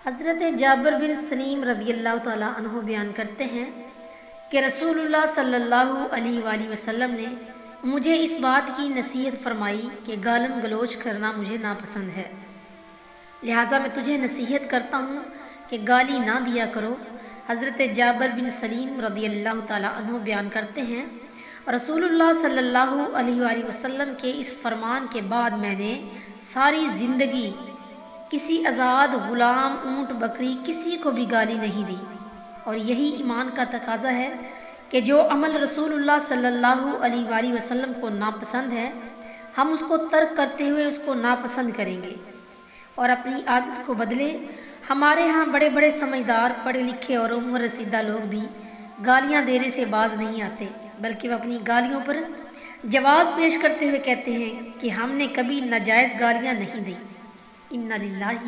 حضرت جابر بن سلیم رضی اللہ تعالیٰ عنہ بیان کرتے ہیں کہ رسول اللہ صلی اللہ علیہ وآلہ وسلم نے مجھے اس بات کی نصیحت فرمائی کہ گالم گلوچ کرنا مجھے ناپسند ہے، لہذا میں تجھے نصیحت کرتا ہوں کہ گالی نہ دیا کرو۔ حضرت جابر بن سلیم رضی اللہ تعالیٰ عنہ بیان کرتے ہیں رسول اللہ صلی اللہ علیہ وآلہ وسلم کے اس فرمان کے بعد میں نے ساری زندگی کسی آزاد غلام، اونٹ، بکری، کسی کو بھی گالی نہیں دی، اور یہی ایمان کا تقاضا ہے کہ جو عمل رسول اللہ صلی اللہ علیہ وآلہ وسلم کو ناپسند ہے ہم اس کو ترک کرتے ہوئے اس کو ناپسند کریں گے اور اپنی عادت کو بدلے۔ ہمارے ہاں بڑے بڑے سمجھدار، پڑھے لکھے اور عمر رسیدہ لوگ بھی گالیاں دینے سے باز نہیں آتے، بلکہ وہ اپنی گالیوں پر جواز پیش کرتے ہوئے کہتے ہیں کہ ہم نے کبھی ناجائز گالیاں نہیں دی۔ اِنَّ لِلَّهِ